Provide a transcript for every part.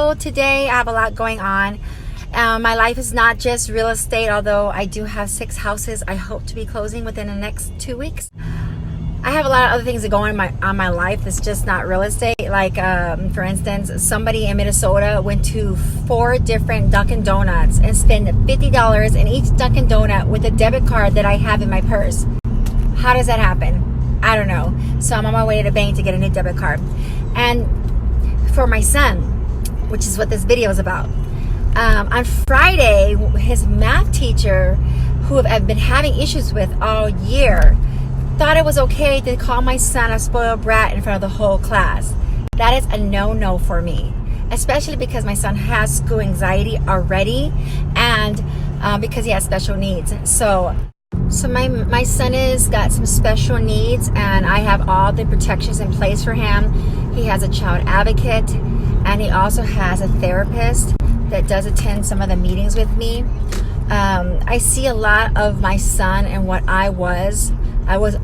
So today I have a lot going on. My life is not just real estate, although I do have 6 houses I hope to be closing within the next 2 weeks. I have a lot of other things that go on my life that's just not real estate. Like, for instance, somebody in Minnesota went to 4 different Dunkin' Donuts and spent $50 in each Dunkin' Donut with a debit card that I have in my purse. How does that happen? I don't know. So I'm on my way to the bank to get a new debit card. And for my son, which is what this video is about, on Friday, his math teacher, who I've been having issues with all year, thought it was okay to call my son a spoiled brat in front of the whole class. That is a no-no for me, especially because my son has school anxiety already, and because he has special needs. So my son has got some special needs, and I have all the protections in place for him. He has a child advocate, and he also has a therapist that does attend some of the meetings with me. I see a lot of my son and what I was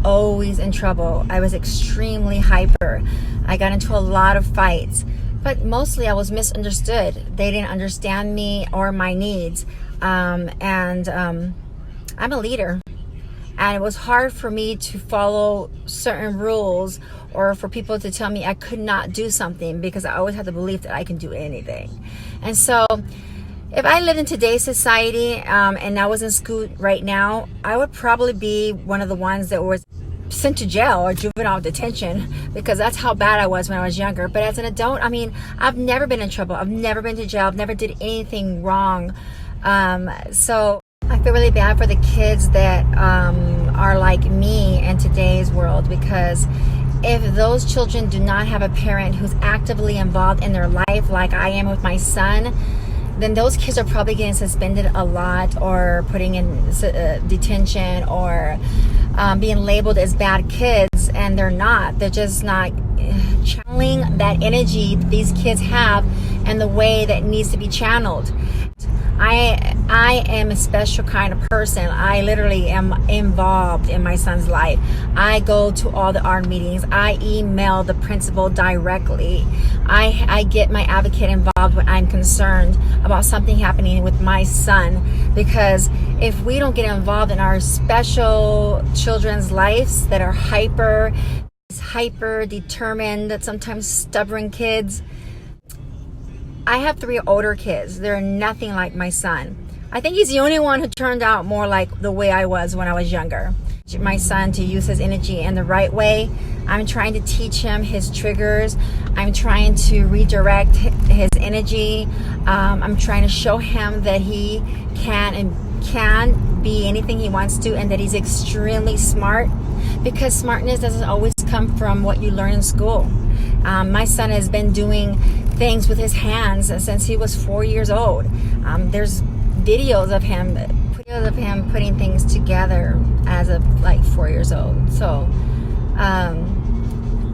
always in trouble. I was extremely hyper. I got into a lot of fights, but mostly I was misunderstood. They didn't understand me or my needs. I'm a leader, and it was hard for me to follow certain rules or for people to tell me I could not do something, because I always had the belief that I can do anything. And so if I lived in today's society and I was in school right now, I would probably be one of the ones that was sent to jail or juvenile detention, because that's how bad I was when I was younger. But as an adult, I mean, I've never been in trouble. I've never been to jail. I've never did anything wrong. So I feel really bad for the kids that are like me in today's world, because if those children do not have a parent who's actively involved in their life like I am with my son, then those kids are probably getting suspended a lot, or putting in detention, or being labeled as bad kids, and they're not. They're just not channeling that energy that these kids have and the way that needs to be channeled. I am a special kind of person. I literally am involved in my son's life. I go to all the ARD meetings. I email the principal directly. I get my advocate involved when I'm concerned about something happening with my son, because if we don't get involved in our special children's lives that are hyper determined, that sometimes stubborn kids. I have 3 older kids. They're nothing like my son. I think he's the only one who turned out more like the way I was when I was younger. My son to use his energy in the right way. I'm trying to teach him his triggers. I'm trying to redirect his energy. I'm trying to show him that he can be anything he wants to, and that he's extremely smart, because smartness doesn't always come from what you learn in school. My son has been doing things with his hands since he was 4 years old. There's videos of him putting things together as of like 4 years old. So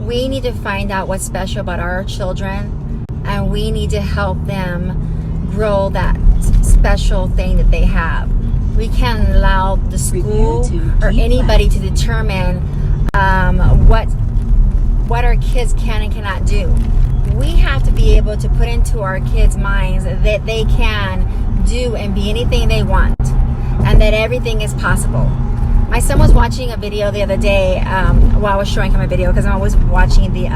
we need to find out what's special about our children, and we need to help them grow that special thing that they have. We can't allow the school or anybody to determine what our kids can and cannot do. We have to be able to put into our kids' minds that they can do and be anything they want, and that everything is possible. My son was watching a video the other day while I was showing him a video, because I'm always watching the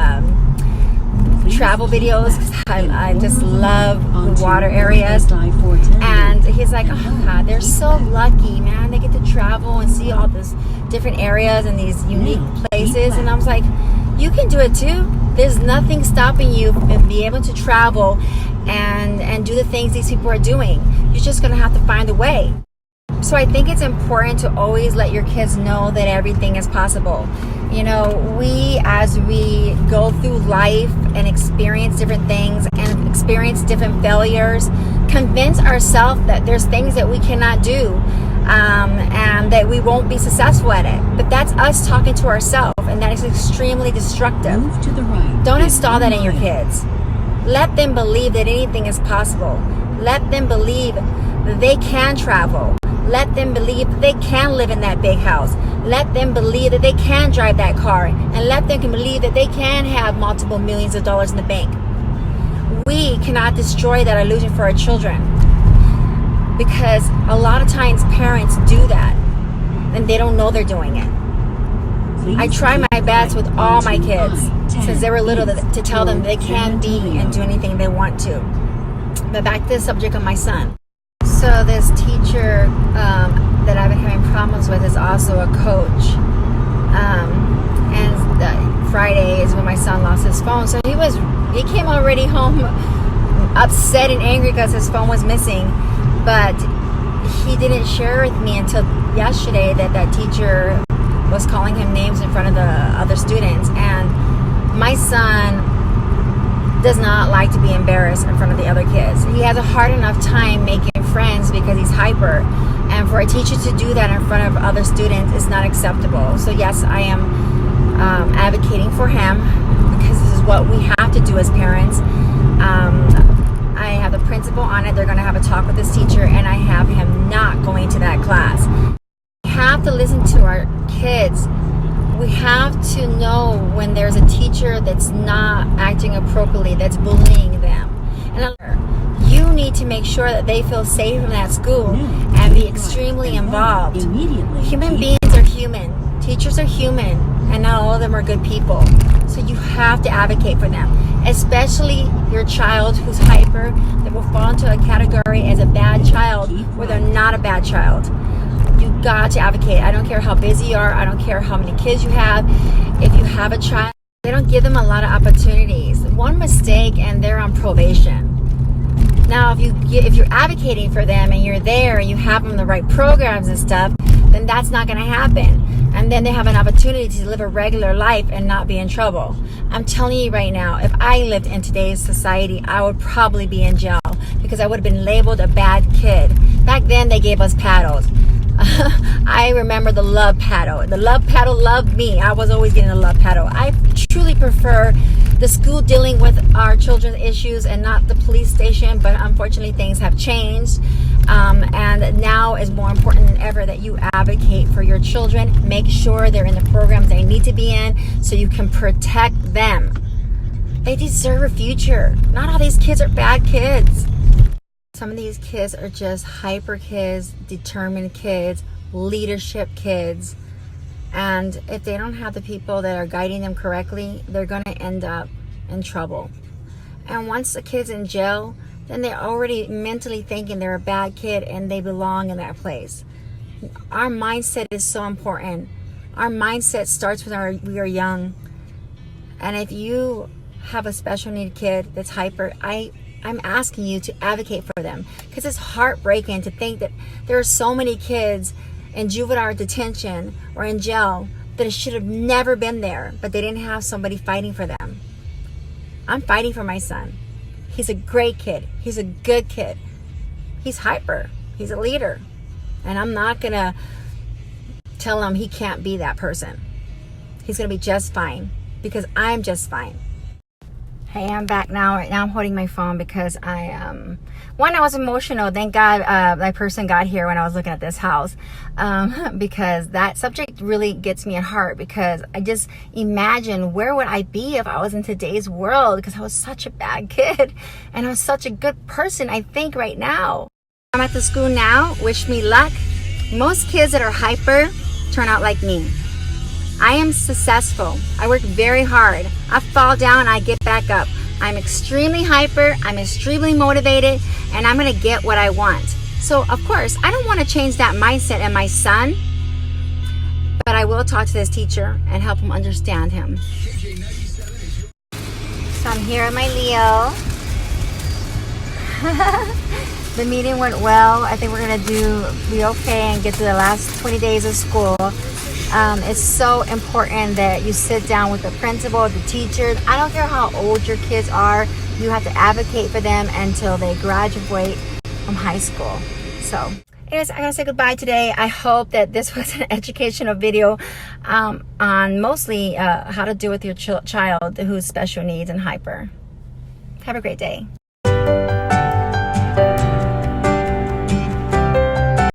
travel videos. I just love the water areas, and he's like, oh God, they're so lucky, man. They get to travel and see all these different areas and these unique places. And I was like, you can do it too. There's nothing stopping you from being able to travel and do the things these people are doing. You're just gonna have to find a way. So I think it's important to always let your kids know that everything is possible. You know, as we go through life and experience different things and experience different failures, convince ourselves that there's things that we cannot do, and that we won't be successful at it. But that's us talking to ourselves, and that is extremely destructive. Move to the right. Don't install that in your kids. Let them believe that anything is possible. Let them believe that they can travel. Let them believe that they can live in that big house. Let them believe that they can drive that car. And let them believe that they can have multiple millions of dollars in the bank. we cannot destroy that illusion for our children, because a lot of times parents do that and they don't know they're doing it. I try my best with all my kids since they were little to tell them they can be and do anything they want to. But back to the subject of my son. So this teacher that I've been having problems with is also a coach. And Friday is when my son lost his phone. So he came already home upset and angry because his phone was missing. But he didn't share with me until yesterday that teacher was calling him names in front of the other students. And my son does not like to be embarrassed in front of the other kids. He has a hard enough time making friends because he's hyper. And for a teacher to do that in front of other students is not acceptable. So yes, I am advocating for him because this is what we have to do as parents. I have the principal on it. They're going to have a talk with this teacher, and I have him not going to that class. We have to listen to our kids. We have to know when there's a teacher that's not acting appropriately, that's bullying them. And you need to make sure that they feel safe in that school and be extremely involved. Human beings are human. Teachers are human, and not all of them are good people. So you have to advocate for them, especially your child who's hyper, that will fall into a category as a bad child where they're not a bad child. You got to advocate. I don't care how busy you are. I don't care how many kids you have. If you have a child, they don't give them a lot of opportunities. One mistake and they're on probation. Now, if you're advocating for them and you're there and you have them the right programs and stuff, then that's not going to happen. And then they have an opportunity to live a regular life and not be in trouble. I'm telling you right now, if I lived in today's society, I would probably be in jail because I would have been labeled a bad kid. Back then, they gave us paddles. I remember the love paddle. The love paddle loved me. I was always getting the love paddle. I truly prefer the school dealing with our children's issues and not the police station, but unfortunately things have changed. And now is more important than ever that you advocate for your children. Make sure they're in the programs they need to be in so you can protect them. They deserve a future. Not all these kids are bad kids. Some of these kids are just hyper kids, determined kids, leadership kids. And if they don't have the people that are guiding them correctly, they're going to end up in trouble. And once a kid's in jail, then they're already mentally thinking they're a bad kid and they belong in that place. Our mindset is so important. Our mindset starts when we are young. And if you have a special need kid that's hyper, I'm asking you to advocate for them, because it's heartbreaking to think that there are so many kids in juvenile detention or in jail that should have never been there, but they didn't have somebody fighting for them. I'm fighting for my son. He's a great kid. He's a good kid. He's hyper. He's a leader. And I'm not going to tell him he can't be that person. He's going to be just fine because I'm just fine. Hey, I'm back now. Right now I'm holding my phone because I was emotional. Thank God that person got here when I was looking at this house, because that subject really gets me at heart, because I just imagine where would I be if I was in today's world, because I was such a bad kid and I was such a good person, I think, right now. I'm at the school now. Wish me luck. Most kids that are hyper turn out like me. I am successful. I work very hard. I fall down, I get back up. I'm extremely hyper, I'm extremely motivated, and I'm going to get what I want. So, of course, I don't want to change that mindset in my son, but I will talk to this teacher and help him understand him. So I'm here with my Leo. The meeting went well. I think we're going to be okay and get to the last 20 days of school. It's so important that you sit down with the principal, the teachers. I don't care how old your kids are. You have to advocate for them until they graduate from high school. So, anyways, I gotta say goodbye today. I hope that this was an educational video on mostly how to deal with your child who's special needs and hyper. Have a great day.